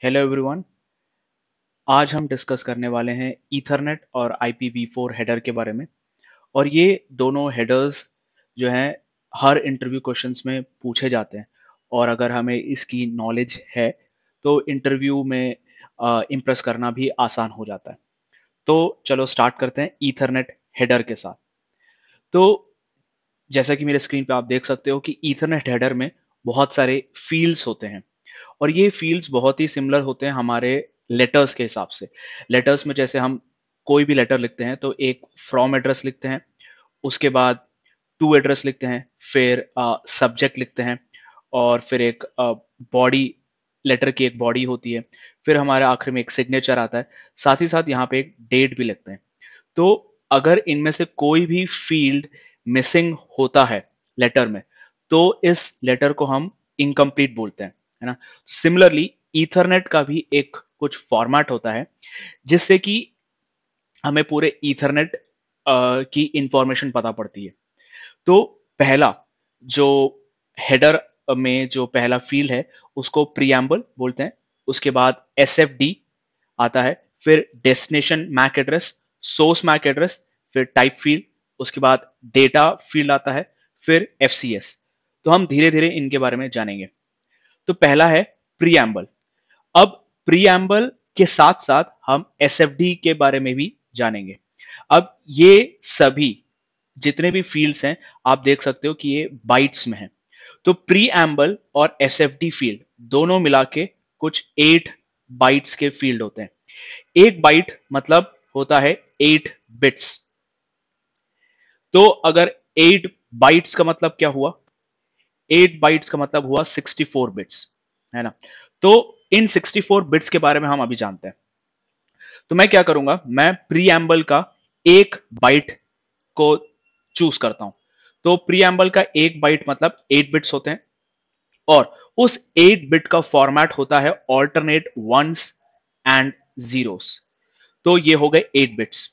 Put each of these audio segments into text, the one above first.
Hello everyone. आज हम discuss करने वाले हैं ईथरनेट और IPv4 हेडर के बारे में। और ये दोनों हेडर्स जो हैं हर इंटरव्यू क्वेश्चंस में पूछे जाते हैं। और अगर हमें इसकी नॉलेज है तो इंटरव्यू में इम्प्रेस करना भी आसान हो जाता है। तो चलो स्टार्ट करते हैं ईथरनेट हेडर के साथ। तो जैसा कि मेरे स्क्रीन पे आप देख सकते हो कि ईथरनेट हेडर में बहुत सारे फील्ड्स होते हैं। और ये फील्ड्स बहुत ही सिमिलर होते हैं हमारे लेटर्स के हिसाब से। लेटर्स में जैसे हम कोई भी लेटर लिखते हैं तो एक फ्रॉम एड्रेस लिखते हैं, उसके बाद टू एड्रेस लिखते हैं, फिर सब्जेक्ट लिखते हैं, और फिर एक बॉडी, लेटर की एक बॉडी होती है, फिर हमारे आखिर में एक सिग्नेचर आता है। साथ ही साथ यहाँ पे एक डेट भी लिखते हैं। तो अगर इनमें से कोई भी फील्ड मिसिंग होता है लेटर में, तो इस लेटर को हम इनकम्प्लीट बोलते हैं, है ना। सिमिलरली ईथरनेट का भी एक कुछ फॉर्मेट होता है जिससे कि हमें पूरे ईथरनेट की इंफॉर्मेशन पता पड़ती है। तो पहला जो हेडर में जो पहला फील्ड है उसको प्रीएम्बल बोलते हैं। उसके बाद SFD आता है, फिर destination MAC address, source MAC address, फिर टाइप फील्ड, उसके बाद डेटा फील्ड आता है, फिर FCS। तो हम धीरे धीरे इनके बारे में जानेंगे। तो पहला है प्रीएम्बल। अब प्रीएम्बल के साथ साथ हम SFD के बारे में भी जानेंगे। अब ये सभी जितने भी फील्ड्स हैं आप देख सकते हो कि ये बाइट्स में है। तो प्रीएम्बल और SFD फील्ड दोनों मिला के कुछ 8 बाइट्स के फील्ड होते हैं। एक बाइट मतलब होता है 8 बिट्स। तो अगर 8 बाइट्स का मतलब क्या हुआ? 8 बाइट्स का मतलब हुआ 64 बिट्स, है ना। तो इन 64 बिट्स के बारे में हम अभी जानते हैं। तो मैं क्या करूंगा, मैं प्रीएम्बल का एक बाइट को चूज करता हूं। तो प्रीएम्बल का एक बाइट मतलब 8 बिट्स होते हैं, और उस 8 बिट का फॉर्मेट होता है ऑल्टरनेट वंस एंड जीरोस। तो ये हो गए 8 बिट्स।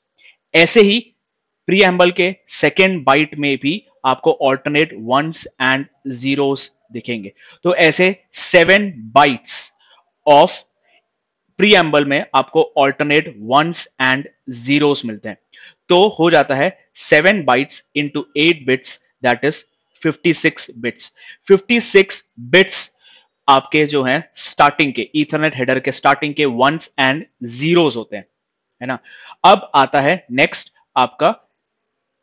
ऐसे ही प्रीएम्बल के सेकेंड बाइट में भी आपको ऑल्टरनेट वंस एंड जीरोस दिखेंगे। तो ऐसे 7 बाइट्स ऑफ प्रीएम्बल में आपको ऑल्टरनेट वंस एंड जीरोस मिलते हैं। तो हो जाता है 7 bytes into 8 bits, that is 56 bits. 56 bits आपके जो है स्टार्टिंग के ईथरनेट हेडर के स्टार्टिंग के वंस एंड जीरोस होते हैं, है ना। अब आता है नेक्स्ट आपका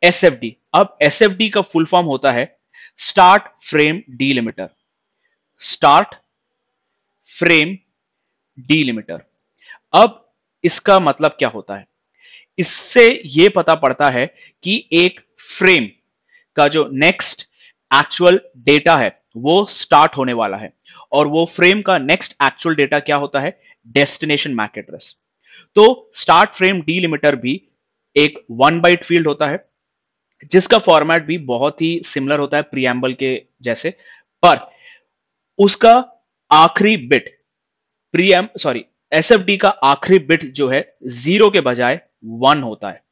SFD। अब SFD का फुल फॉर्म होता है start frame delimiter. Start frame delimiter. अब इसका मतलब क्या होता है? इससे यह पता पड़ता है कि एक फ्रेम का जो नेक्स्ट एक्चुअल डेटा है वो स्टार्ट होने वाला है, और वो फ्रेम का नेक्स्ट एक्चुअल डेटा क्या होता है? Destination MAC address. तो स्टार्ट फ्रेम डीलिमिटर भी एक 1 बाइट फील्ड होता है जिसका फॉर्मेट भी बहुत ही सिमिलर होता है प्रीएम्बल के जैसे। पर उसका आखिरी बिट प्रीएम सॉरी SFD का आखिरी बिट जो है जीरो के बजाय 1 होता है।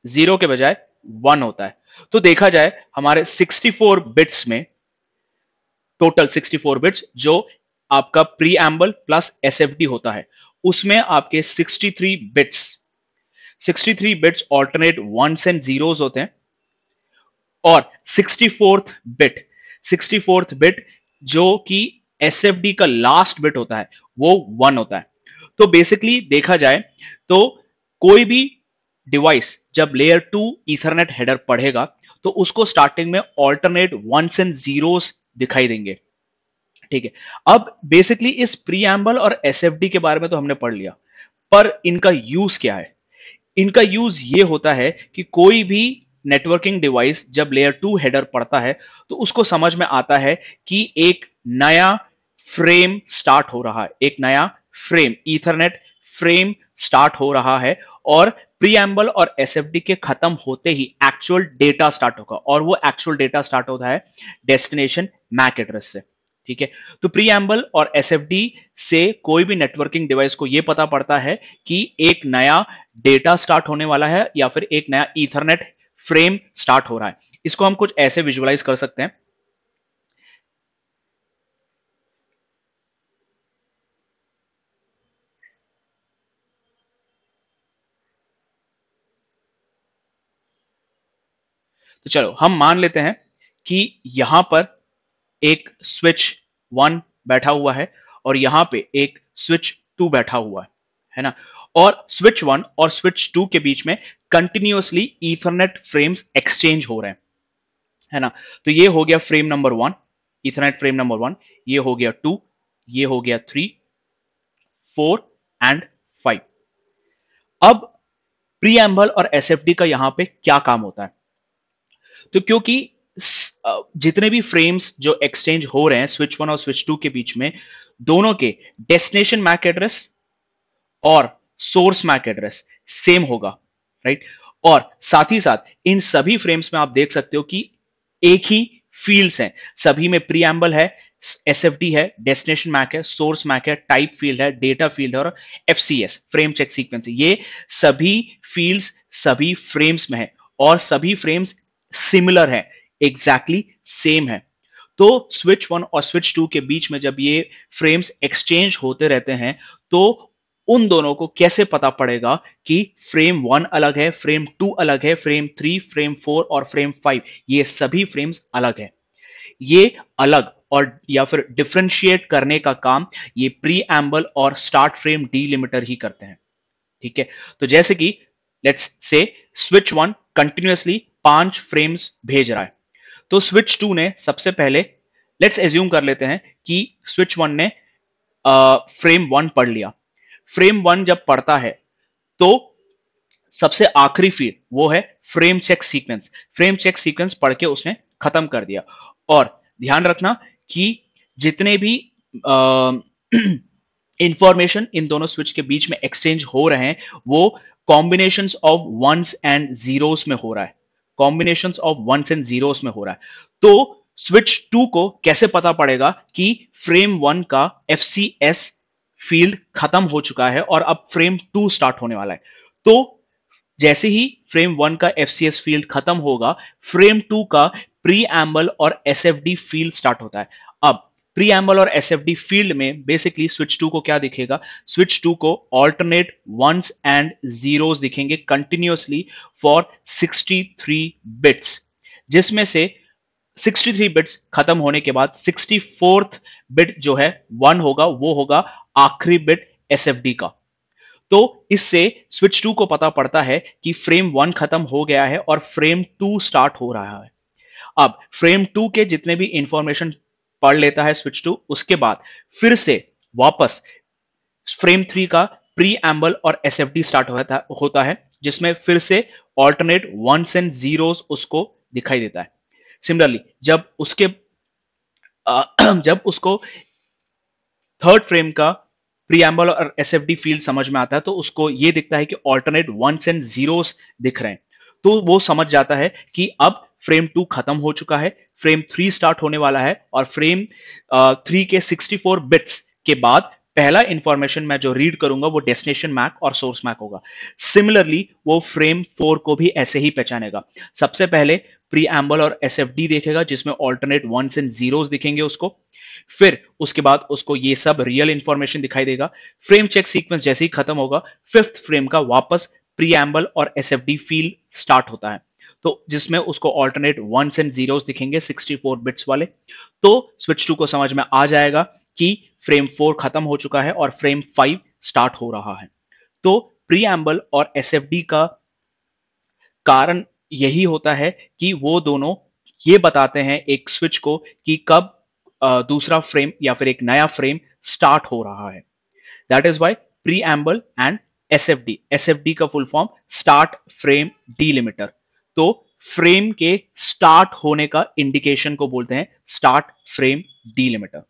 जीरो के बजाय 1 होता है। तो देखा जाए हमारे 64 बिट्स में, टोटल 64 बिट्स जो आपका प्रीएम्बल प्लस SFD होता है, उसमें आपके 63 bits alternate ones and zeros होते हैं। और 64th बिट जो कि SFD का लास्ट बिट होता है वो 1 होता है। तो बेसिकली देखा जाए तो कोई भी डिवाइस जब लेयर 2 ईथरनेट हेडर पढ़ेगा तो उसको स्टार्टिंग में ऑल्टरनेट वंस एंड जीरोस दिखाई देंगे। ठीक है। अब बेसिकली इस प्रीएम्बल और SFD के बारे में तो हमने पढ़ लिया, पर इनका यूज क्या है? इनका यूज ये होता है कि कोई भी नेटवर्किंग डिवाइस जब लेयर 2 हेडर पढ़ता है तो उसको समझ में आता है कि एक नया फ्रेम स्टार्ट हो रहा है, एक नया फ्रेम ईथरनेट फ्रेम स्टार्ट हो रहा है, और प्रीएम्बल और SFD के खत्म होते ही एक्चुअल डेटा स्टार्ट होगा, और वो एक्चुअल डेटा स्टार्ट होता है डेस्टिनेशन मैक एड्रेस से। ठीक है। तो प्रीएम्बल और SFD से कोई भी नेटवर्किंग डिवाइस को यह पता पड़ता है कि एक नया डेटा स्टार्ट होने वाला है या फिर एक नया ईथरनेट फ्रेम स्टार्ट हो रहा है। इसको हम कुछ ऐसे विजुअलाइज कर सकते हैं। तो चलो हम मान लेते हैं कि यहां पर एक स्विच 1 बैठा हुआ है और यहां पे एक स्विच 2 बैठा हुआ है ना, और स्विच 1 और स्विच 2 के बीच में कंटिन्यूअसली ईथरनेट फ्रेम्स एक्सचेंज हो रहे हैं, है ना। तो ये हो गया frame number 1, Ethernet frame number 1, ये हो गया 2, ये हो गया 3, 4 एंड 5। अब प्रीएम्बल और एसएफडी का यहां पे क्या काम होता है? तो क्योंकि जितने भी फ्रेम्स जो एक्सचेंज हो रहे हैं स्विच 1 और स्विच 2 के बीच में, दोनों के डेस्टिनेशन मैक एड्रेस और सोर्स मैक एड्रेस सेम होगा, राइट। और साथ ही साथ इन सभी फ्रेम्स में आप देख सकते हो कि एक ही फील्ड्स हैं, सभी में प्रीएम्बल है, एसएफडी है, डेस्टिनेशन मैक है, सोर्स मैक है, टाइप फील्ड है, डेटा फील्ड है और एफसीएस फ्रेम चेक सीक्वेंस, ये सभी फील्ड्स सभी फ्रेम्स में है और सभी फ्रेम्स सिमिलर है, एग्जैक्टली सेम है। तो स्विच 1 और स्विच 2 के बीच में जब ये फ्रेम्स एक्सचेंज होते रहते हैं तो उन दोनों को कैसे पता पड़ेगा कि फ्रेम 1 अलग है, फ्रेम 2 अलग है, फ्रेम 3, फ्रेम 4 और फ्रेम 5 ये सभी फ्रेम्स अलग है। ये अलग और या फिर डिफरेंशिएट करने का काम ये प्रीएम्बल और स्टार्ट फ्रेम डीलिमिटर ही करते हैं, ठीक है। तो जैसे कि let's say switch 1 continuously 5 frames भेज रहा है, तो स्विच 2 ने सबसे पहले लेट्स एज्यूम कर लेते हैं कि स्विच 1 ने फ्रेम 1 पढ़ लिया। फ्रेम 1 जब पढ़ता है तो सबसे आखिरी फील्ड वो है frame check sequence. Frame check sequence पढ़ के उसने खत्म कर दिया। और ध्यान रखना कि जितने भी इंफॉर्मेशन इन दोनों स्विच के बीच में एक्सचेंज हो रहे हैं वो combinations of ones and zeros में हो रहा है, combinations of ones and zeros में हो रहा है। तो स्विच 2 को कैसे पता पड़ेगा कि फ्रेम 1 का एफसीएस फील्ड खत्म हो चुका है और अब फ्रेम 2 स्टार्ट होने वाला है? तो जैसे ही फ्रेम 1 का एफसीएस फील्ड खत्म होगा, फ्रेम 2 का प्रीएम्बल और एसएफडी फील्ड स्टार्ट होता है। अब प्रीएम्बल और एसएफडी फील्ड में बेसिकली स्विच 2 को क्या दिखेगा? स्विच 2 को ऑल्टरनेट वंस एंड जीरोस दिखेंगे कंटिन्यूअसली फॉर 63 बिट्स, जिसमें से 63 बिट्स खत्म होने के बाद 64th बिट जो है 1 होगा, वो होगा आखिरी बिट एसएफडी का। तो इससे स्विच 2 को पता पड़ता है कि फ्रेम 1 खत्म हो गया है और फ्रेम 2 स्टार्ट हो रहा है। अब फ्रेम 2 के जितने भी इंफॉर्मेशन पढ़ लेता है स्विच 2, उसके बाद फिर से वापस फ्रेम 3 का प्रीएम्बल और एसएफडी स्टार्ट होता है, जिसमें फिर से ऑल्टरनेट वंस एंड जीरोस उसको दिखाई देता है। सिमिलरली जब उसको थर्ड फ्रेम का प्रीएम्बल और एसएफडी फील्ड समझ में आता है तो उसको ये दिखता है कि ऑल्टरनेट वंस एंड जीरोस दिख रहे हैं, तो वो समझ जाता है कि अब फ्रेम 2 खत्म हो चुका है, फ्रेम 3 स्टार्ट होने वाला है और फ्रेम 3 के 64 बिट्स के बाद पहला इंफॉर्मेशन मैं जो रीड करूंगा वो डेस्टिनेशन मैक और सोर्स मैक होगा। सिमिलरली वो फ्रेम 4 को भी ऐसे ही पहचानेगा। सबसे पहले प्रीएम्बल और एसएफडी देखेगा जिसमें ऑल्टरनेट वंस एंड जीरोस दिखेंगे उसको, फिर उसके बाद उसको ये सब रियल इंफॉर्मेशन दिखाई देगा। फ्रेम चेक सीक्वेंस जैसे ही खत्म होगा, फिफ्थ फ्रेम का वापस प्रीएम्बल और एसएफडी फील्ड स्टार्ट होता है, तो जिसमें उसको ऑल्टरनेट वंस एंड जीरोस दिखेंगे 64 बिट्स वाले। तो स्विच 2 को समझ में आ जाएगा कि फ्रेम 4 खत्म हो चुका है और फ्रेम 5 स्टार्ट हो रहा है। तो प्रीएम्बल और एसएफडी का कारण यही होता है कि वो दोनों ये बताते हैं एक स्विच को कि कब दूसरा फ्रेम या फिर एक नया फ्रेम स्टार्ट हो रहा है। That is why preamble and SFD, SFD का full form start frame delimiter. तो फ्रेम के स्टार्ट होने का इंडिकेशन को बोलते हैं स्टार्ट फ्रेम डीलिमिटर।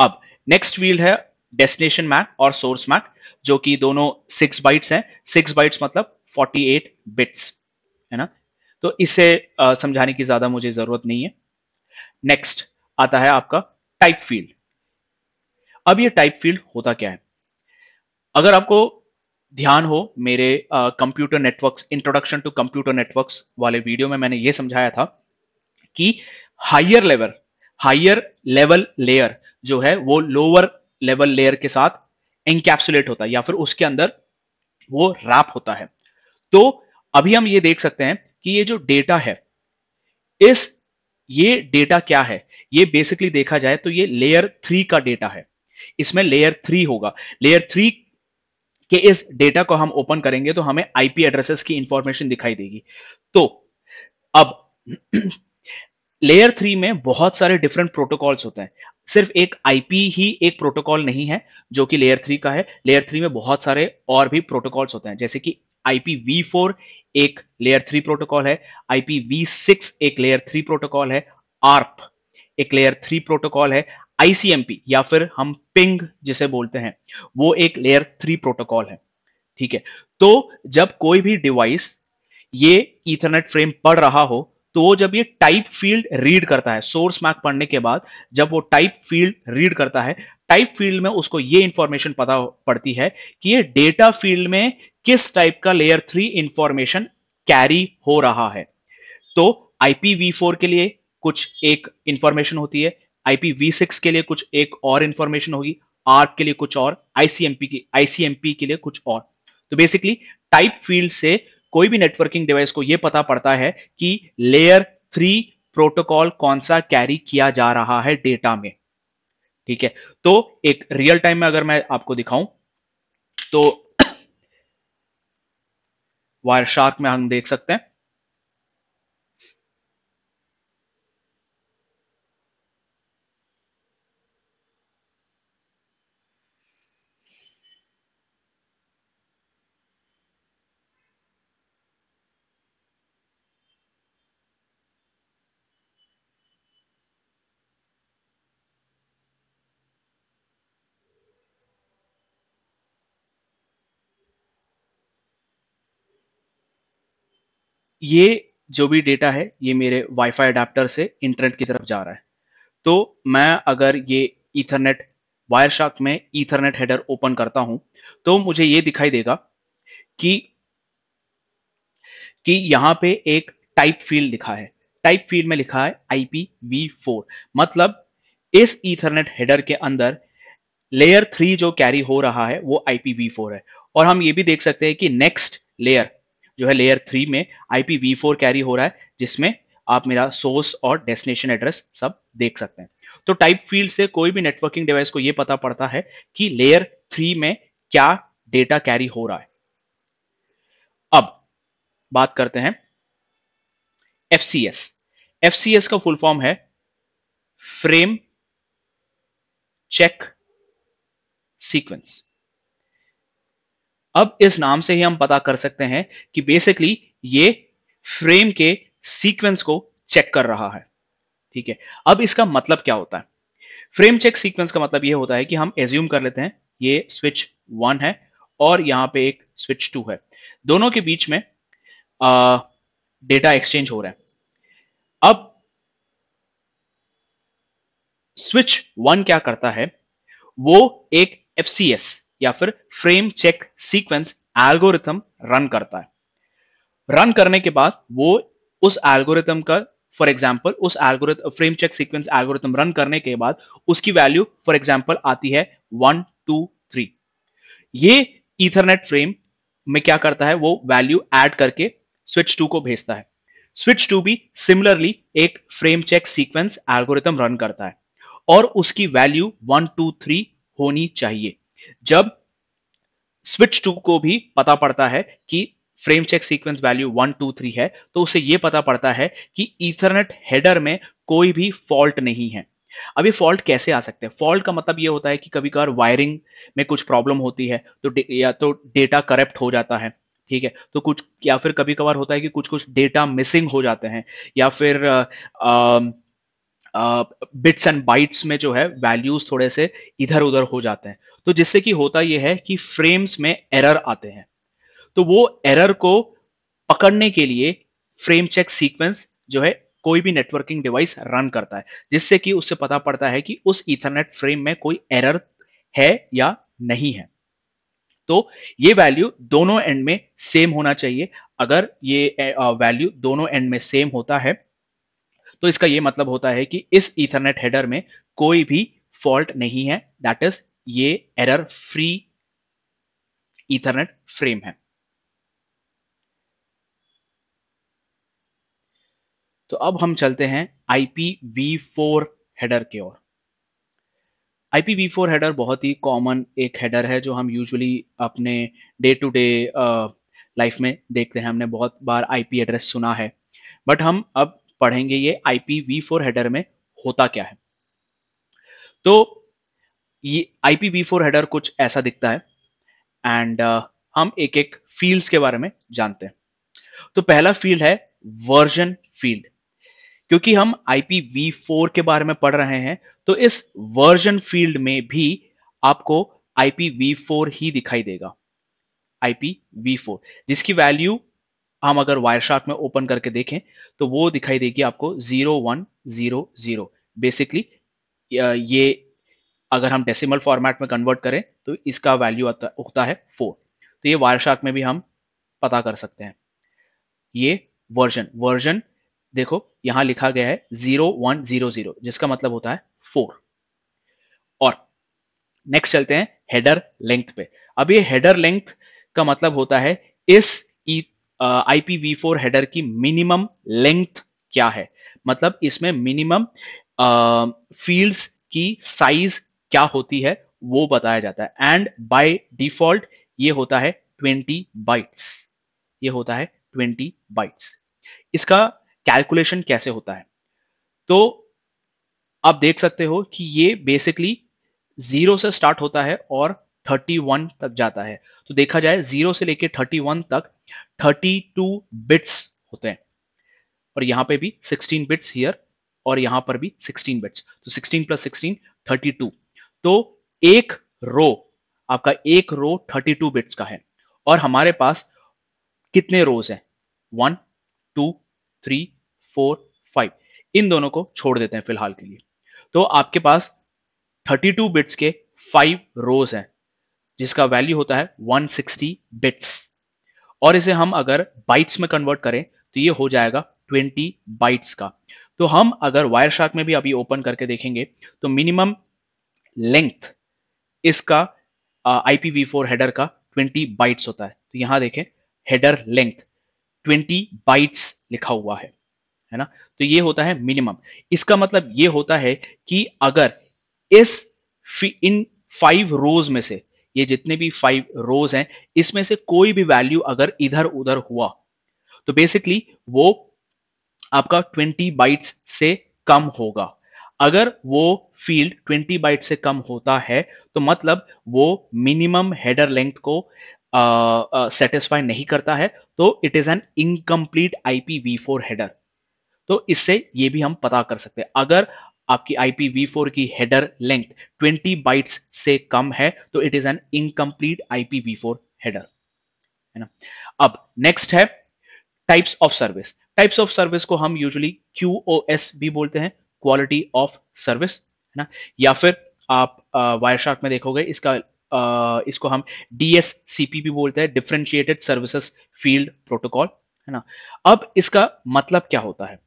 अब नेक्स्ट फील्ड है डेस्टिनेशन मैक और सोर्स मैक, जो कि दोनों 6 बाइट्स हैं। 6 बाइट्स मतलब 48 बिट्स, है ना। तो इसे समझाने की ज्यादा मुझे जरूरत नहीं है। नेक्स्ट आता है आपका टाइप फील्ड। अब ये टाइप फील्ड होता क्या है? अगर आपको ध्यान हो, मेरे computer networks, introduction to computer networks वाले वीडियो में मैंने ये समझाया था कि हायर लेवल लेयर जो है वो लोअर लेवल लेयर के साथ एनकैप्सुलेट होता है या फिर उसके अंदर वो रैप होता है। तो अभी हम ये देख सकते हैं कि ये जो डेटा है, इस ये डेटा क्या है, ये बेसिकली देखा जाए तो ये लेयर 3 का डेटा है। इसमें लेयर 3 होगा। लेयर 3 के इस डेटा को हम ओपन करेंगे तो हमें आईपी एड्रेसेस की इंफॉर्मेशन दिखाई देगी। तो अब लेयर 3 में बहुत सारे डिफरेंट प्रोटोकॉल्स होते हैं। सिर्फ एक आईपी ही एक प्रोटोकॉल नहीं है जो कि लेयर 3 का है। लेयर 3 में बहुत सारे और भी प्रोटोकॉल्स होते हैं, जैसे कि IPv4 एक लेयर 3 प्रोटोकॉल है, IPv6 एक लेयर 3 प्रोटोकॉल है, आर्प एक लेयर 3 प्रोटोकॉल है, आईसीएमपी या फिर हम पिंग जिसे बोलते हैं, वो एक लेयर 3 प्रोटोकॉल है। ठीक है। तो जब कोई भी डिवाइस ये ईथरनेट फ्रेम पढ़ रहा हो, तो वो जब ये टाइप फील्ड रीड करता है, सोर्स मैक पढ़ने के बाद जब वो टाइप फील्ड रीड करता है, टाइप फील्ड में उसको ये इंफॉर्मेशन पता पड़ती है कि ये डेटा फील्ड में किस टाइप का लेयर 3 इंफॉर्मेशन कैरी हो रहा है। तो IPv4 के लिए कुछ एक इंफॉर्मेशन होती है, IPv6 के लिए कुछ एक और इंफॉर्मेशन होगी, आर्क के लिए कुछ और, आईसीएमपी के लिए कुछ और। तो बेसिकली टाइप फील्ड से कोई भी नेटवर्किंग डिवाइस को यह पता पड़ता है कि लेयर 3 प्रोटोकॉल कौन सा कैरी किया जा रहा है डेटा में। ठीक है। तो एक रियल टाइम में अगर मैं आपको दिखाऊं तो वायरशार्क में हम देख सकते हैं, ये जो भी डेटा है ये मेरे वाईफाई अडेप्टर से इंटरनेट की तरफ जा रहा है। तो मैं अगर ये ईथरनेट वायरशार्क में ईथरनेट हेडर ओपन करता हूं तो मुझे ये दिखाई देगा कि यहां पे एक टाइप फील्ड लिखा है। टाइप फील्ड में लिखा है IPv4, मतलब इस ईथरनेट हेडर के अंदर लेयर 3 जो कैरी हो रहा है वो IPv4 है। और हम ये भी देख सकते हैं कि नेक्स्ट लेयर जो है लेयर 3 में IPv4 कैरी हो रहा है, जिसमें आप मेरा सोर्स और डेस्टिनेशन एड्रेस सब देख सकते हैं। तो टाइप फील्ड से कोई भी नेटवर्किंग डिवाइस को यह पता पड़ता है कि लेयर 3 में क्या डेटा कैरी हो रहा है। अब बात करते हैं FCS। FCS का फुल फॉर्म है फ्रेम चेक सीक्वेंस। अब इस नाम से ही हम पता कर सकते हैं कि बेसिकली ये फ्रेम के सीक्वेंस को चेक कर रहा है। ठीक है। अब इसका मतलब क्या होता है? फ्रेम चेक सीक्वेंस का मतलब ये होता है कि हम एज्यूम कर लेते हैं ये स्विच 1 है और यहां पे एक स्विच 2 है, दोनों के बीच में डेटा एक्सचेंज हो रहा है। अब स्विच 1 क्या करता है, वो एक FCS या फिर frame check sequence algorithm run करता है। रन करने के बाद वो उस एल्गोरिथम का, फॉर एग्जांपल उस algorithm frame check sequence algorithm run करने के बाद उसकी वैल्यू फॉर एग्जांपल आती है 1 2 3। ये ईथरनेट फ्रेम में क्या करता है, वो वैल्यू ऐड करके स्विच 2 को भेजता है। स्विच 2 भी सिमिलरली एक frame check sequence algorithm run करता है और उसकी वैल्यू 1 2 3 होनी चाहिए। जब स्विच 2 को भी पता पड़ता है कि फ्रेम चेक सीक्वेंस वैल्यू 1 2 3 है, तो उसे यह पता पड़ता है कि ईथरनेट हेडर में कोई भी फॉल्ट नहीं है। अब ये फॉल्ट कैसे आ सकते हैं? फॉल्ट का मतलब ये होता है कि कभी कभार वायरिंग में कुछ प्रॉब्लम होती है, तो या तो डेटा करप्ट हो जाता है। ठीक है। तो कुछ या फिर कभी कभार होता है कि कुछ कुछ डेटा मिसिंग हो जाते हैं, या फिर बिट्स एंड बाइट्स में जो है वैल्यूज थोड़े से इधर उधर हो जाते हैं। तो जिससे कि होता यह है कि फ्रेम्स में एरर आते हैं। तो वो एरर को पकड़ने के लिए फ्रेम चेक सीक्वेंस जो है कोई भी नेटवर्किंग डिवाइस रन करता है, जिससे कि उससे पता पड़ता है कि उस ईथरनेट फ्रेम में कोई एरर है या नहीं है। तो ये वैल्यू दोनों एंड में सेम होना चाहिए। अगर ये वैल्यू दोनों एंड में सेम होता है तो इसका यह मतलब होता है कि इस ईथरनेट हेडर में कोई भी फॉल्ट नहीं है, दैट इज ये एरर फ्री ईथरनेट फ्रेम है। तो अब हम चलते हैं IPv4 हेडर की ओर। IPv4 हेडर बहुत ही कॉमन एक हेडर है जो हम यूजुअली अपने डे टू डे लाइफ में देखते हैं। हमने बहुत बार आईपी एड्रेस सुना है, बट हम अब पढ़ेंगे ये IPv4 हेडर में होता क्या है। तो ये IPv4 हेडर कुछ ऐसा दिखता है एंड हम एक एक फील्ड्स के बारे में जानते हैं। तो पहला फील्ड है वर्जन फील्ड। क्योंकि हम IPv4 के बारे में पढ़ रहे हैं, तो इस वर्जन फील्ड में भी आपको IPv4 ही दिखाई देगा। IPv4 जिसकी वैल्यू हम अगर वायरशार्क में ओपन करके देखें तो वो दिखाई देगी आपको 0100। बेसिकली ये अगर हम डेसिमल फॉर्मेट में कन्वर्ट करें तो इसका वैल्यू होता है 4। तो ये वायरशार्क में भी हम पता कर सकते हैं। ये वर्जन वर्जन देखो यहां लिखा गया है 0100 जिसका मतलब होता है 4। और नेक्स्ट चलते हैं हेडर लेंथ पे। अब ये हेडर लेंथ का मतलब होता है इस IPv4 हेडर की मिनिमम लेंथ क्या है, मतलब इसमें मिनिमम फील्ड्स की साइज क्या होती है वो बताया जाता है। एंड बाय डिफॉल्ट ये होता है 20 बाइट्स। ये होता है 20 बाइट्स। इसका कैलकुलेशन कैसे होता है, तो आप देख सकते हो कि ये बेसिकली 0 से स्टार्ट होता है और 31 तक जाता है। तो देखा जाए 0 से लेके 31 तक 32 बिट्स होते हैं। और यहां पे भी 16 बिट्स हियर और यहां पर भी 16 बिट्स। तो 16 प्लस 16 32। तो एक रो आपका एक रो 32 बिट्स का है। और हमारे पास कितने रोज हैं? 1 2 3 4 5। इन दोनों को छोड़ देते हैं फिलहाल के लिए। तो आपके पास 32 बिट्स के 5 रोज हैं जिसका वैल्यू होता है 160 बिट्स। और इसे हम अगर बाइट्स में कन्वर्ट करें तो ये हो जाएगा 20 बाइट्स का। तो हम अगर वायरशार्क में भी अभी ओपन करके देखेंगे तो मिनिमम लेंथ इसका IPv4 हेडर का 20 बाइट्स होता है। तो यहां देखें हेडर लेंथ 20 बाइट्स लिखा हुआ है ना। तो ये होता है मिनिमम। इसका मतलब ये होता है कि अगर इस इन 5 रोज में से, ये जितने भी 5 रोज हैं, इसमें से कोई भी वैल्यू अगर इधर उधर हुआ तो बेसिकली वो आपका 20 बाइट्स से कम होगा। अगर वो फील्ड 20 बाइट से कम होता है तो मतलब वो मिनिमम हेडर लेंथ को सेटिस्फाई नहीं करता है, तो it is an incomplete IPv4 header. तो इससे ये भी हम पता कर सकते हैं अगर आपकी IPv4 की हेडर लेंथ 20 बाइट्स से कम है तो it is an incomplete IPv4 header, है ना। अब नेक्स्ट है types of service. Types of service को हम यूजुअली QoS भी बोलते हैं, क्वालिटी ऑफ सर्विस, है ना। या फिर आप वायरशार्क में देखोगे इसको हम DSCP भी बोलते हैं, डिफरेंशिएटेड सर्विसेज फील्ड प्रोटोकॉल, है ना। अब इसका मतलब क्या होता है,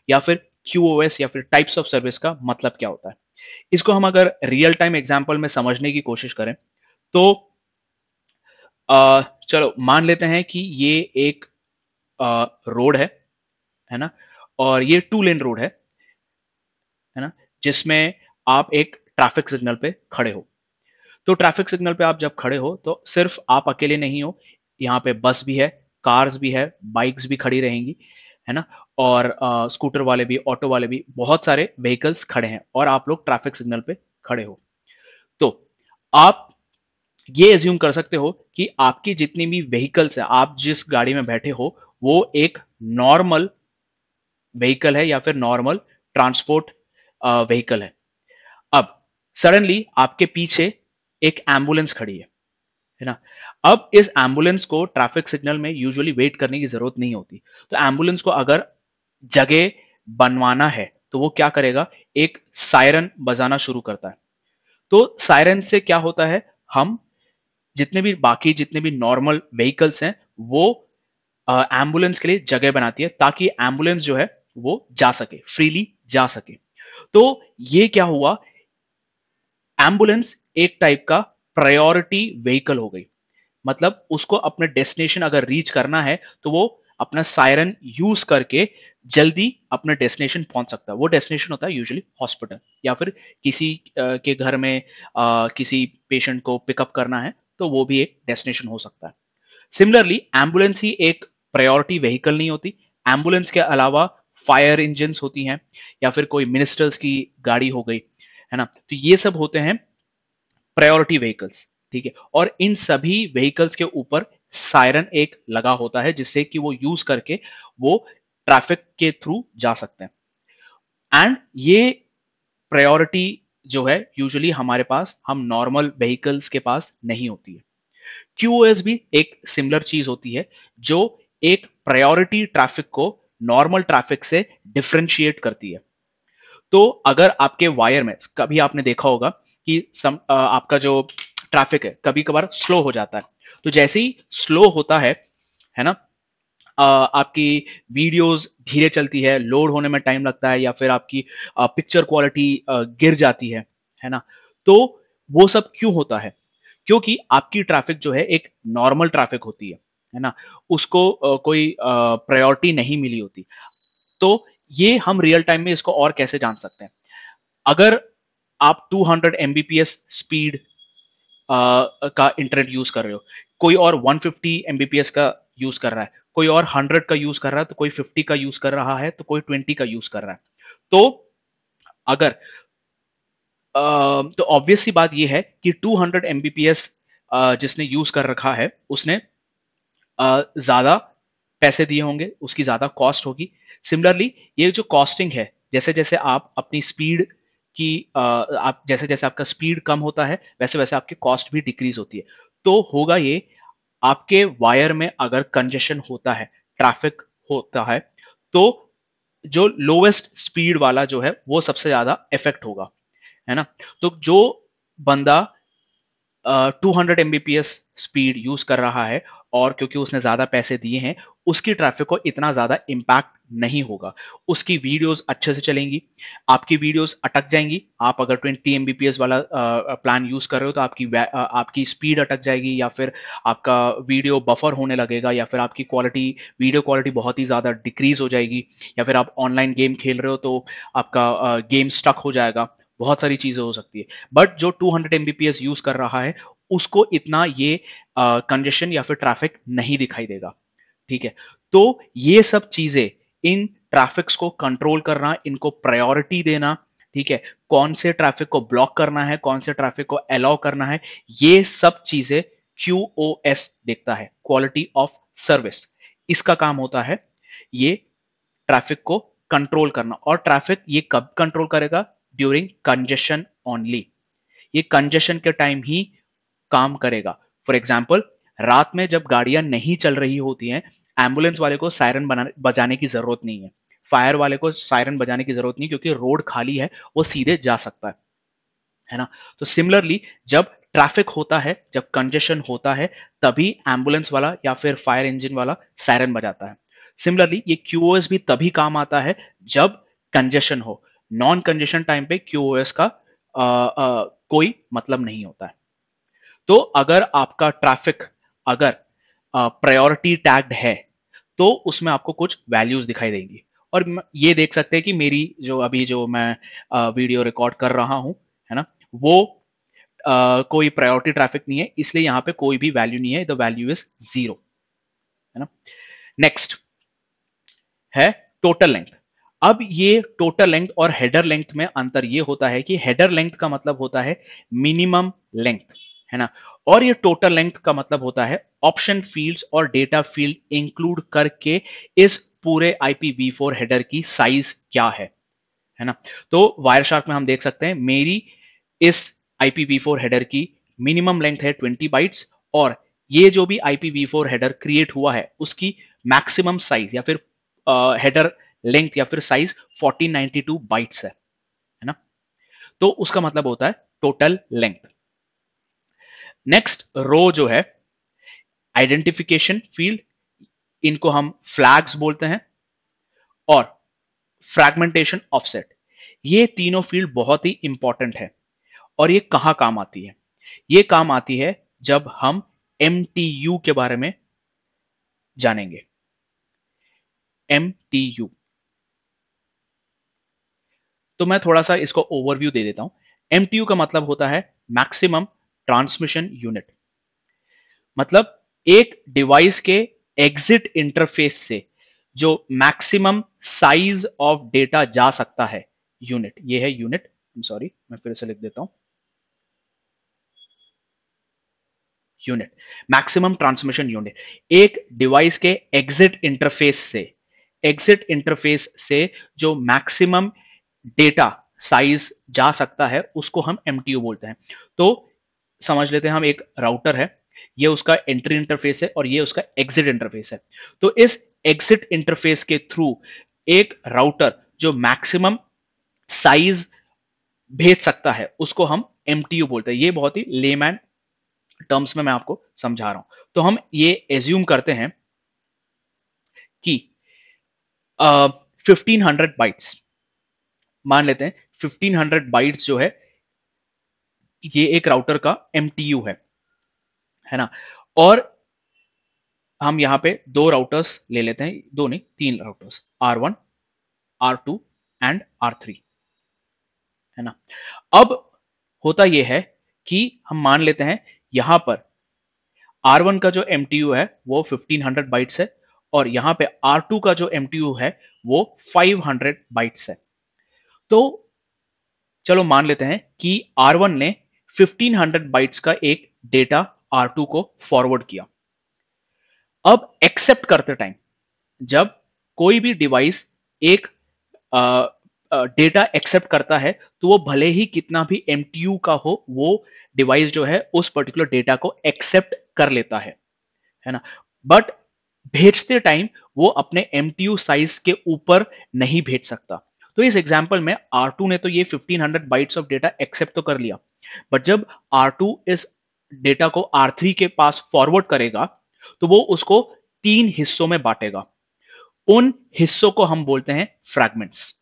या फिर QoS या फिर टाइप्स ऑफ सर्विस का मतलब क्या होता है, इसको हम अगर रियल टाइम एग्जांपल में समझने की कोशिश करें तो चलो मान लेते हैं कि ये एक रोड है ना, और ये 2 लेन रोड है ना, जिसमें आप एक ट्रैफिक सिग्नल पे खड़े हो। तो ट्रैफिक सिग्नल पे आप जब खड़े हो तो सिर्फ आप अकेले नहीं हो, यहाँ पे बस भी है, कार्स भी है, बाइक्स भी खड़ी रहेंगी, है ना। और स्कूटर वाले भी, ऑटो वाले भी, बहुत सारे व्हीकल्स खड़े हैं और आप लोग ट्रैफिक सिग्नल पे खड़े हो। तो आप ये एज्यूम कर सकते हो कि आपकी जितनी भी व्हीकल्स है, आप जिस गाड़ी में बैठे हो वो एक नॉर्मल व्हीकल है या फिर नॉर्मल ट्रांसपोर्ट व्हीकल है। अब सडनली आपके पीछे एक एम्बुलेंस खड़ी है ना। अब इस एम्बुलेंस को ट्रैफिक सिग्नल में यूजुअली वेट करने की जरूरत नहीं होती। तो एम्बुलेंस को अगर जगह बनवाना है तो वो क्या करेगा, एक सायरन बजाना शुरू करता है। तो सायरन से क्या होता है, हम जितने भी नॉर्मल व्हीकल्स हैं वो एम्बुलेंस के लिए जगह बनाती है ताकि एम्बुलेंस जो है वो जा सके, फ्रीली जा सके। तो ये क्या हुआ, एम्बुलेंस एक टाइप का प्रायोरिटी व्हीकल हो गई। मतलब उसको अपने डेस्टिनेशन अगर रीच करना है तो वो अपना सायरन यूज करके जल्दी अपने डेस्टिनेशन पहुंच सकता है। वो डेस्टिनेशन होता है यूजुअली हॉस्पिटल, या फिर किसी के घर में किसी पेशेंट को पिकअप करना है तो वो भी एक डेस्टिनेशन हो सकता है। सिमिलरली एम्बुलेंस ही एक प्रायोरिटी व्हीकल नहीं होती। एम्बुलेंस के अलावा फायर इंजन होती हैं, या फिर कोई मिनिस्टर्स की गाड़ी हो गई, है ना, तो ये सब होते हैं प्रायोरिटी व्हीकल्स। ठीक है, और इन सभी व्हीकल्स के ऊपर सायरन एक लगा होता है जिससे कि वो यूज करके वो ट्रैफिक के थ्रू जा सकते हैं। एंड ये प्रायोरिटी जो है यूजुअली हमारे पास, हम नॉर्मल व्हीकल्स के पास नहीं होती है। क्यूओएस भी एक सिमिलर चीज होती है जो एक प्रायोरिटी ट्रैफिक को नॉर्मल ट्रैफिक से डिफरेंशिएट करती है। तो अगर आपके वायर में कभी आपने देखा होगा कि आपका जो ट्रैफिक है कभी कभार स्लो हो जाता है, तो जैसे ही स्लो होता है ना, आपकी वीडियोस धीरे चलती है, लोड होने में टाइम लगता है, या फिर आपकी पिक्चर क्वालिटी गिर जाती है ना, तो वो सब क्यों होता है? क्योंकि आपकी ट्रैफिक जो है एक नॉर्मल ट्रैफिक होती है ना, उसको कोई प्रायोरिटी नहीं मिली होती। तो ये हम रियल टाइम में इसको और कैसे जान सकते हैं? अगर आप 200 एमबीपीएस स्पीड का इंटरनेट यूज कर रहे हो, कोई और 150 एमबीपीएस का यूज कर रहा है, कोई और 100 का यूज कर रहा है, तो कोई 50 का यूज कर रहा है, तो कोई 20 का यूज कर रहा है। तो अगर तो ऑब्वियस सी बात यह है कि 200 एमबीपीएस जिसने यूज कर रखा है उसने ज्यादा पैसे दिए होंगे, उसकी ज्यादा कॉस्ट होगी। सिमिलरली ये जो कॉस्टिंग है, जैसे जैसे आप अपनी स्पीड की आप जैसे जैसे आपका स्पीड कम होता है वैसे वैसे आपकी कॉस्ट भी डिक्रीज होती है। तो होगा ये, आपके वायर में अगर कंजेशन होता है, ट्रैफिक होता है, तो जो लोवेस्ट स्पीड वाला जो है वो सबसे ज्यादा इफेक्ट होगा, है ना। तो जो बंदा 200 एमबीपीएस स्पीड यूज कर रहा है और क्योंकि उसने ज्यादा पैसे दिए हैं, उसकी ट्रैफिक को इतना ज्यादा इंपैक्ट नहीं होगा, उसकी वीडियोस अच्छे से चलेंगी। आपकी वीडियोस अटक जाएंगी, आप अगर 20 एमबीपीएस वाला प्लान यूज कर रहे हो तो आपकी स्पीड अटक जाएगी, या फिर आपका वीडियो बफर होने लगेगा, या फिर आपकी क्वालिटी, वीडियो क्वालिटी बहुत ही ज्यादा डिक्रीज हो जाएगी, या फिर आप ऑनलाइन गेम खेल रहे हो तो आपका गेम स्टक हो जाएगा। बहुत सारी चीजें हो सकती है। बट जो 200 एमबीपीएस यूज कर रहा है उसको इतना ये कंजेशन या फिर ट्रैफिक नहीं दिखाई देगा। ठीक है, तो ये सब चीजें, इन ट्रैफिक्स को कंट्रोल करना, इनको प्रायोरिटी देना, ठीक है, कौन से ट्रैफिक को ब्लॉक करना है, कौन से ट्रैफिक को अलाउ करना है, ये सब चीजें क्यूओएस देखता है, क्वालिटी ऑफ सर्विस। इसका काम होता है ये ट्रैफिक को कंट्रोल करना। और ट्रैफिक ये कब कंट्रोल करेगा? During congestion only. ये कंजेशन के टाइम ही काम करेगा। फॉर एग्जाम्पल, रात में जब गाड़ियां नहीं चल रही होती हैं, एम्बुलेंस वाले को सायरन बजाने की जरूरत नहीं है, फायर वाले को सायरन बजाने की जरूरत नहीं, क्योंकि रोड खाली है, वो सीधे जा सकता है ना। तो सिमिलरली जब ट्रैफिक होता है, जब कंजेशन होता है, तभी एम्बुलेंस वाला या फिर फायर इंजन वाला सायरन बजाता है। सिमिलरली ये क्यूओएस भी तभी काम आता है जब कंजेशन हो। नॉन कंजेशन टाइम पे क्यूओएस का कोई मतलब नहीं होता है। तो अगर आपका ट्रैफिक अगर प्रायोरिटी टैग्ड है तो उसमें आपको कुछ वैल्यूज दिखाई देंगी। और ये देख सकते हैं कि मेरी जो मैं वीडियो रिकॉर्ड कर रहा हूं, है ना, वो कोई प्रायोरिटी ट्रैफिक नहीं है, इसलिए यहां पे कोई भी वैल्यू नहीं है, द वैल्यू इज 0, है ना। नेक्स्ट है टोटल लेंथ। अब ये टोटल लेंथ और हेडर लेंथ में अंतर ये होता है कि हेडर लेंथ का मतलब होता है मिनिमम लेंथ, है ना, और ये टोटल लेंथ का मतलब होता है ऑप्शन फील्ड्स और डेटा फील्ड इंक्लूड करके इस पूरे IPv4 हेडर की साइज क्या है ना। तो वायरशार्क में हम देख सकते हैं मेरी इस IPv4 हेडर की मिनिमम लेंथ है 20 बाइट्स, और ये जो भी IPv4 हेडर क्रिएट हुआ है उसकी मैक्सिमम साइज या फिर हेडर लेंथ या फिर साइज 1492 बाइट्स है ना। तो उसका मतलब होता है टोटल लेंथ। नेक्स्ट रो जो है आइडेंटिफिकेशन फील्ड, इनको हम फ्लैग्स बोलते हैं, और फ्रैगमेंटेशन ऑफसेट, ये तीनों फील्ड बहुत ही इंपॉर्टेंट है। और ये कहां काम आती है? ये काम आती है जब हम MTU के बारे में जानेंगे। MTU। तो मैं थोड़ा सा इसको ओवरव्यू दे देता हूं। MTU का मतलब होता है मैक्सिमम ट्रांसमिशन यूनिट। मतलब एक डिवाइस के एग्जिट इंटरफेस से जो मैक्सिमम साइज ऑफ डेटा जा सकता है, यूनिट, ये है यूनिट। सॉरी, मैं फिर से लिख देता हूं, यूनिट, मैक्सिमम ट्रांसमिशन यूनिट। एक डिवाइस के एग्जिट इंटरफेस से जो मैक्सिमम डेटा साइज जा सकता है उसको हम MTU बोलते हैं। तो समझ लेते हैं, हम एक राउटर है, ये उसका एंट्री इंटरफेस है और ये उसका एग्जिट इंटरफेस है। तो इस एग्जिट इंटरफेस के थ्रू एक राउटर जो मैक्सिमम साइज भेज सकता है उसको हम MTU बोलते हैं। ये बहुत ही लेमैन टर्म्स में मैं आपको समझा रहा हूं। तो हम ये एज्यूम करते हैं कि 1500 बाइट्स, मान लेते हैं 1500 बाइट्स जो है ये एक राउटर का MTU है ना। और हम यहां पे दो राउटर्स ले लेते हैं, दो नहीं तीन routers, R1, R2 and R3, है ना। अब होता यह है कि हम मान लेते हैं यहां पर R1 का जो MTU है वो 1500 बाइट्स है और यहां पे R2 का जो MTU है वो 500 बाइट्स है। तो चलो मान लेते हैं कि R1 ने 1500 बाइट्स का एक डेटा R2 को फॉरवर्ड किया। अब एक्सेप्ट करते टाइम, जब कोई भी डिवाइस एक डेटा एक्सेप्ट करता है तो वो भले ही कितना भी MTU का हो, वो डिवाइस जो है उस पर्टिकुलर डेटा को एक्सेप्ट कर लेता है ना। बट भेजते टाइम वो अपने MTU साइज के ऊपर नहीं भेज सकता। तो इस एग्जांपल में R2 ने तो ये 1500 बाइट्स ऑफ डेटा एक्सेप्ट तो कर लिया, बट जब R2 इस डेटा को R3 के पास फॉरवर्ड करेगा तो वो उसको 3 हिस्सों में बांटेगा। उन हिस्सों को हम बोलते हैं फ्रैगमेंट्स।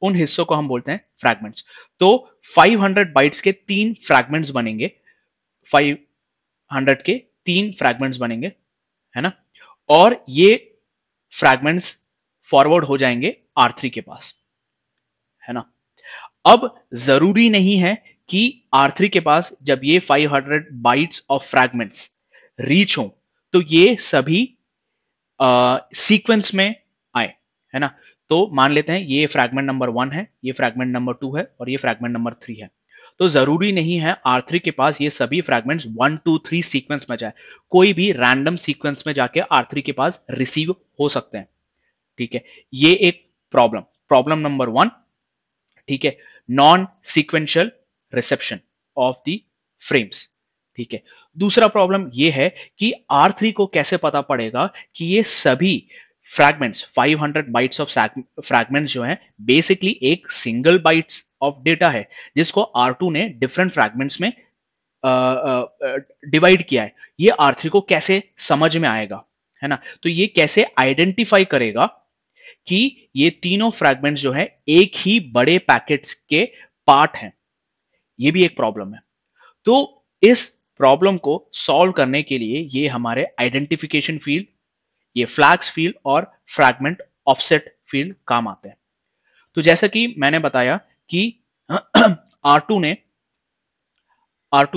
उन हिस्सों को हम बोलते हैं फ्रैगमेंट्स। तो 500 बाइट्स के 3 फ्रैगमेंट्स बनेंगे, 500 के 3 फ्रैगमेंट्स बनेंगे, है ना। और ये फ्रैगमेंट्स फॉरवर्ड हो जाएंगे R3 के पास, है ना। अब जरूरी नहीं है कि R3 के पास जब ये 500 बाइट्स ऑफ फ्रैगमेंट्स रीच हो तो ये सभी सीक्वेंस में आए, है ना। तो मान लेते हैं ये फ्रैगमेंट नंबर 1 है, ये फ्रैगमेंट नंबर 2 है और ये फ्रैगमेंट नंबर 3 है। तो जरूरी नहीं है R3 के पास ये सभी फ्रैगमेंट्स 1 2 3 सीक्वेंस में जाए, कोई भी रैंडम सीक्वेंस में जाके R3 के पास रिसीव हो सकते हैं, ठीक है। ये एक प्रॉब्लम नंबर 1, ठीक है, non sequential reception of the frames, ठीक है। दूसरा प्रॉब्लम यह है कि R3 को कैसे पता पड़ेगा कि ये सभी फ्रैगमेंट्स 500 बाइट्स ऑफ फ्रैगमेंट्स जो हैं बेसिकली एक सिंगल बाइट्स ऑफ डेटा है जिसको R2 ने डिफरेंट फ्रैगमेंट्स में डिवाइड किया है। ये R3 को कैसे समझ में आएगा, है ना। तो ये कैसे आइडेंटिफाई करेगा कि ये तीनों फ्रैगमेंट्स जो है एक ही बड़े पैकेट्स के पार्ट हैं, ये भी एक प्रॉब्लम है। तो इस प्रॉब्लम को सॉल्व करने के लिए ये हमारे आइडेंटिफिकेशन फील्ड, ये फ्लैग्स फील्ड और फ्रैगमेंट ऑफसेट फील्ड काम आते हैं। तो जैसा कि मैंने बताया कि R2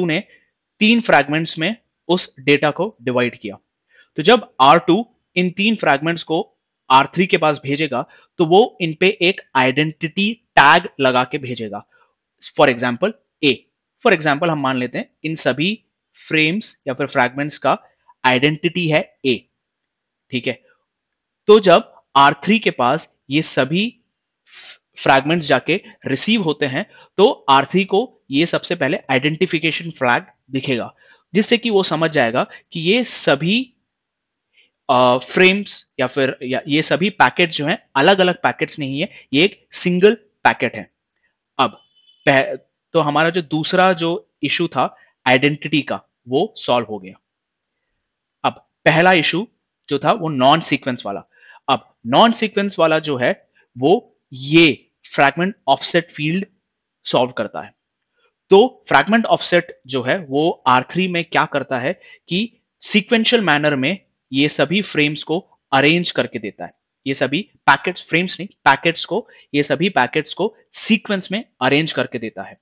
ने 3 फ्रैगमेंट्स में उस डेटा को डिवाइड किया। तो जब R2 इन 3 फ्रैगमेंट्स को R3 के पास भेजेगा तो वो इन पे एक आइडेंटिटी टैग लगा के भेजेगा। For example A, for example हम मान लेते हैं इन सभी फ्रेम्स या फिर फ्रैगमेंट्स का आइडेंटिटी है A, ठीक है। तो जब R3 के पास ये सभी फ्रैगमेंट्स जाके रिसीव होते हैं तो R3 को ये सबसे पहले आइडेंटिफिकेशन फ्लैग दिखेगा, जिससे कि वो समझ जाएगा कि ये सभी फ्रेम्स या फिर ये सभी पैकेट जो हैं अलग अलग पैकेट्स नहीं है, ये एक सिंगल पैकेट है। अब तो हमारा जो दूसरा जो इशू था आइडेंटिटी का वो सॉल्व हो गया। अब पहला इशू जो था वो नॉन सीक्वेंस वाला, अब नॉन सीक्वेंस वाला जो है वो ये फ्रैगमेंट ऑफसेट फील्ड सॉल्व करता है। तो फ्रैगमेंट ऑफसेट जो है वो R3 में क्या करता है कि सीक्वेंशियल मैनर में ये सभी फ्रेम्स को अरेंज करके देता है। ये सभी पैकेट्स, फ्रेम्स नहीं, पैकेट्स को, ये सभी पैकेट्स को सीक्वेंस में अरेंज करके देता है,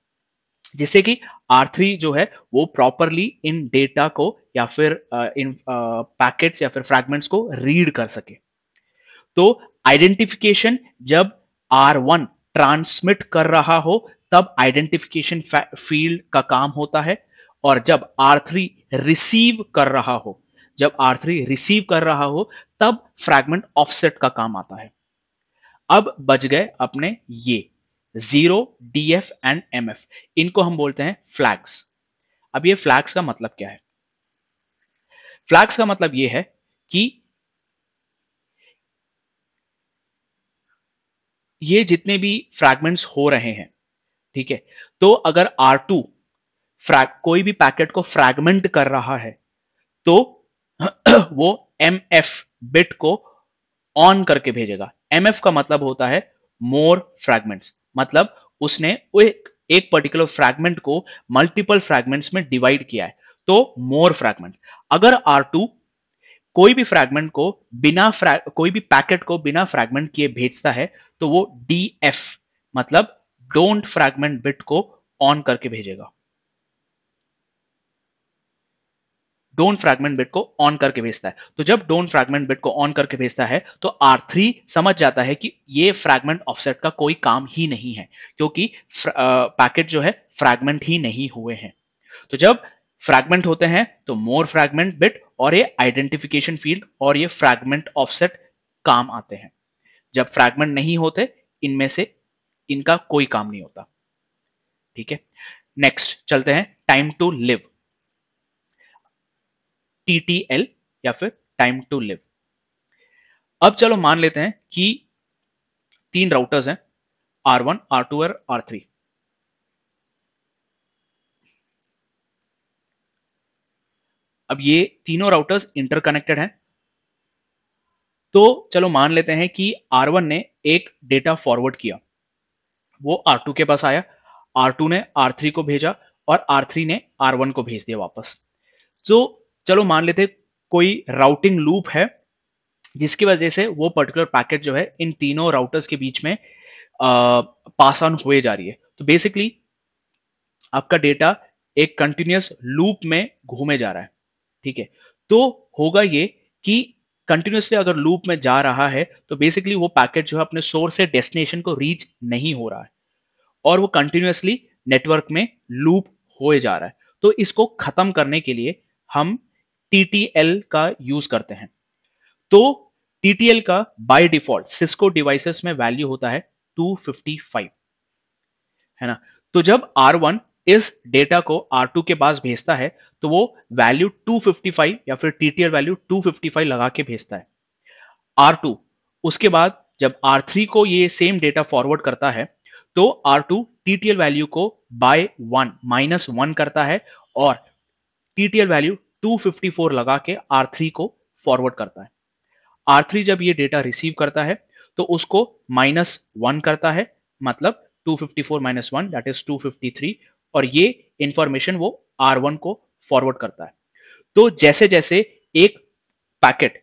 जिससे कि R3 जो है वो प्रॉपरली इन डेटा को या फिर इन पैकेट्स या फिर फ्रैगमेंट्स को रीड कर सके। तो आइडेंटिफिकेशन जब R1 ट्रांसमिट कर रहा हो तब आइडेंटिफिकेशन फील्ड का काम होता है, और जब R3 रिसीव कर रहा हो, जब R3 रिसीव कर रहा हो तब फ्रैगमेंट ऑफसेट का काम आता है। अब बच गए अपने ये 0, DF एंड MF, इनको हम बोलते हैं फ्लैग्स। अब ये फ्लैग्स का मतलब क्या है? फ्लैग्स का मतलब ये है कि ये जितने भी फ्रैगमेंट्स हो रहे हैं, ठीक है, तो अगर R2 कोई भी पैकेट को फ्रैगमेंट कर रहा है तो वो MF बिट को ऑन करके भेजेगा। MF का मतलब होता है मोर फ्रैगमेंट्स, मतलब उसने एक पर्टिकुलर फ्रैगमेंट को मल्टीपल फ्रैगमेंट्स में डिवाइड किया है, तो मोर फ्रैगमेंट। अगर R2 कोई भी फ्रैगमेंट को कोई भी पैकेट को बिना फ्रैगमेंट किए भेजता है तो वो DF मतलब डोंट फ्रैगमेंट बिट को ऑन करके भेजेगा। डोंट फ्रैगमेंट बिट को ऑन करके भेजता है। तो जब डोंट फ्रैगमेंट बिट को ऑन करके भेजता है तो R3 समझ जाता है कि ये फ्रैगमेंट ऑफसेट का कोई काम ही नहीं है, क्योंकि पैकेट जो है फ्रैगमेंट ही नहीं हुए हैं। तो जब फ्रैगमेंट होते हैं तो मोर फ्रैगमेंट बिट और ये आइडेंटिफिकेशन फील्ड और ये फ्रैगमेंट ऑफसेट काम आते हैं। जब फ्रैगमेंट नहीं होते, इनमें से इनका कोई काम नहीं होता। ठीक है, नेक्स्ट चलते हैं टाइम टू लिव, TTL या फिर टाइम टू लिव। अब चलो मान लेते हैं कि 3 राउटर्स हैं, R1, R2 और R3। अब ये तीनों राउटर्स इंटरकनेक्टेड हैं। तो चलो मान लेते हैं कि R1 ने एक डेटा फॉरवर्ड किया, वो R2 के पास आया, R2 ने R3 को भेजा और R3 ने R1 को भेज दिया वापस। तो चलो मान लेते कोई राउटिंग लूप है जिसकी वजह से वो पर्टिकुलर पैकेट जो है इन तीनों राउटर्स के बीच में पास ऑन हुए जा रही है। तो बेसिकली आपका डेटा एक कंटिन्यूअस लूप में घूमे जा रहा है। ठीक है, तो होगा ये कि कंटिन्यूअसली अगर लूप में जा रहा है तो बेसिकली वो पैकेट जो है अपने सोर्स से डेस्टिनेशन को रीच नहीं हो रहा है और वो कंटिन्यूअसली नेटवर्क में लूप होए जा रहा है। तो इसको खत्म करने के लिए हम TTL का यूज करते हैं। तो TTL का बाय डिफॉल्ट सिस्को डिवाइसेस में वैल्यू होता है 255, है ना। तो जब R1 इस डेटा को R2 के पास भेजता है तो वो वैल्यू 255 या फिर TTL वैल्यू 255 लगा के भेजता है। R2 उसके बाद जब R3 को ये सेम डेटा फॉरवर्ड करता है तो R2 TTL वैल्यू को बाय 1 -1 करता है और TTL वैल्यू 254 लगा के R3 को फॉरवर्ड करता है। R3 जब ये डेटा रिसीव करता है तो उसको -1 करता है, मतलब 254 -1 दैट इज 253, और ये इंफॉर्मेशन वो R1 को फॉरवर्ड करता है। तो जैसे जैसे एक पैकेट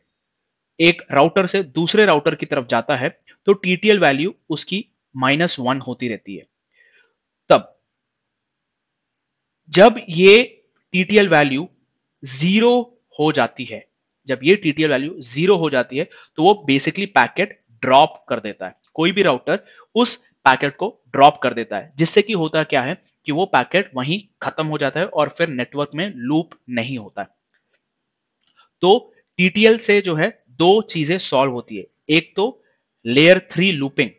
एक राउटर से दूसरे राउटर की तरफ जाता है तो TTL वैल्यू उसकी -1 होती रहती है। तब जब ये TTL वैल्यू 0 हो जाती है, जब ये TTL वैल्यू 0 हो जाती है तो वो बेसिकली पैकेट ड्रॉप कर देता है। कोई भी राउटर उस पैकेट को ड्रॉप कर देता है, जिससे कि होता क्या है कि वो पैकेट वहीं खत्म हो जाता है और फिर नेटवर्क में लूप नहीं होता है। तो TTL से जो है दो चीजें सॉल्व होती है। एक तो लेयर 3 लूपिंग,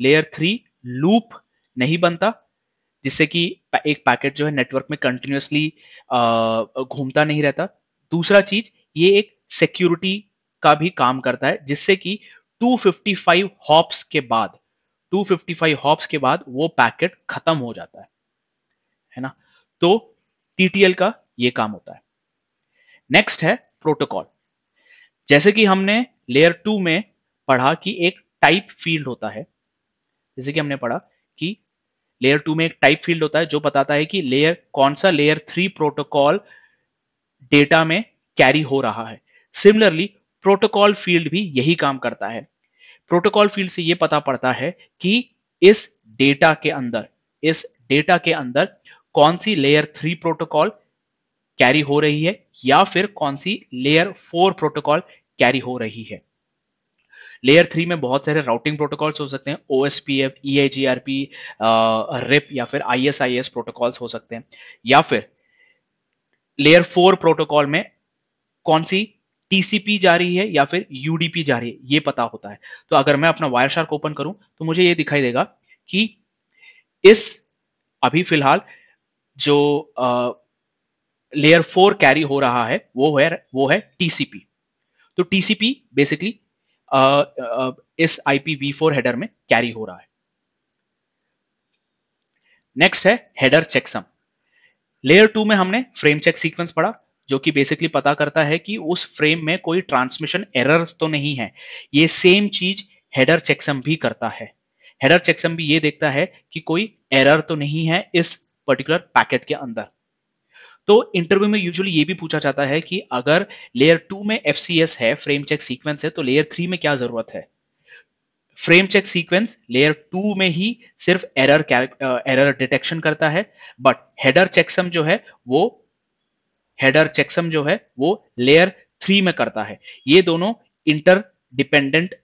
लेयर 3 लूप नहीं बनता, जिससे कि एक पैकेट जो है नेटवर्क में कंटिन्यूअसली घूमता नहीं रहता। दूसरा चीज, ये एक सिक्योरिटी का भी काम करता है, जिससे कि 255 हॉप्स के बाद 255 हॉप्स के बाद वो पैकेट खत्म हो जाता है ना। तो TTL का ये काम होता है। नेक्स्ट है प्रोटोकॉल। जैसे कि हमने लेयर 2 में पढ़ा कि एक टाइप फील्ड होता है, जैसे कि हमने पढ़ा कि लेयर 2 में एक टाइप फील्ड होता है जो बताता है कि कौन सा लेयर 3 प्रोटोकॉल डेटा में कैरी हो रहा है। सिमिलरली प्रोटोकॉल फील्ड भी यही काम करता है। प्रोटोकॉल फील्ड से ये पता पड़ता है कि इस डेटा के अंदर इस डेटा के अंदर कौन सी लेयर 3 प्रोटोकॉल कैरी हो रही है या फिर कौन सी लेयर 4 प्रोटोकॉल कैरी हो रही है। लेयर 3 में बहुत सारे राउटिंग प्रोटोकॉल्स हो सकते हैं, ओएसपीएफ, ईआईजीआरपी, रिप या फिर आईएसआईएस प्रोटोकॉल्स हो सकते हैं, या फिर लेयर 4 प्रोटोकॉल में कौन सी टीसीपी जा रही है या फिर यूडीपी जा रही है, ये पता होता है। तो अगर मैं अपना वायरशार्क ओपन करूं तो मुझे ये दिखाई देगा कि इस अभी फिलहाल जो लेयर 4 कैरी हो रहा है वो है टीसीपी। तो टीसीपी बेसिकली इस IPv4 हेडर में कैरी हो रहा है। नेक्स्ट है हेडर चेकसम। लेयर 2 में हमने फ्रेम चेक सीक्वेंस पढ़ा, जो कि बेसिकली पता करता है कि उस फ्रेम में कोई ट्रांसमिशन एरर तो नहीं है। ये सेम चीज हेडर चेकसम भी करता है। हेडर चेकसम भी ये देखता है कि कोई एरर तो नहीं है इस पर्टिकुलर पैकेट के अंदर। तो इंटरव्यू में यूजुअली ये भी पूछा जाता है कि अगर लेयर 2 में FCS है, फ्रेम चेक सीक्वेंस है, तो लेयर 3 में क्या जरूरत है। फ्रेम चेक सीक्वेंस लेयर 2 में ही सिर्फ एरर डिटेक्शन करता है, बट हेडर चेकसम जो है वो लेयर 3 में करता है। ये दोनों इंटर डिपेंडेंट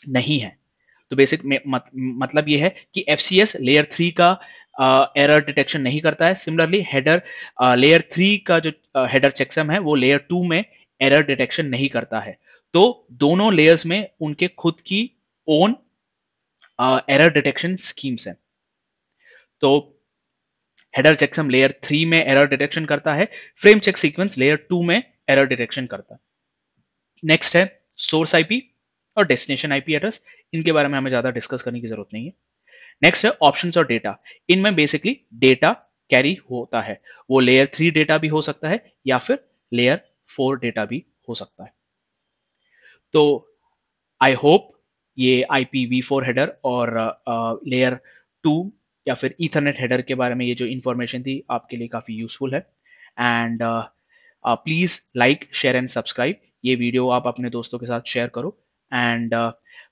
नहीं है। तो बेसिक मतलब ये है कि FCS लेयर 3 का एरर डिटेक्शन नहीं करता है। सिमिलरली लेयर 3 का जो हेडर चेकसम है वो लेयर 2 में एरर डिटेक्शन नहीं करता है। तो दोनों लेयर्स में उनके खुद की ओन एरर डिटेक्शन स्कीम्स हैं। तो हेडर चेकसम लेयर 3 में एरर डिटेक्शन करता है, फ्रेम चेक सीक्वेंस लेयर 2 में एरर डिटेक्शन करता है। नेक्स्ट है सोर्स आईपी और डेस्टिनेशन आईपी एड्रेस। इनके बारे में हमें ज्यादा डिस्कस करने की जरूरत नहीं है। नेक्स्ट है ऑप्शंस और डेटा। इनमें बेसिकली डेटा कैरी होता है, वो लेयर 3 डेटा भी हो सकता है या फिर लेयर 4 डेटा भी हो सकता है। तो आई होप ये IPv4 हेडर और लेयर 2 या फिर ईथरनेट हेडर के बारे में ये जो इंफॉर्मेशन थी आपके लिए काफ़ी यूजफुल है। And please like, share and subscribe. ये वीडियो आप अपने दोस्तों के साथ शेयर करो। एंड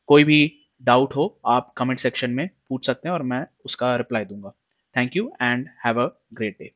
कोई भी डाउट हो आप कमेंट सेक्शन में पूछ सकते हैं और मैं उसका रिप्लाई दूंगा। Thank you and have a great day.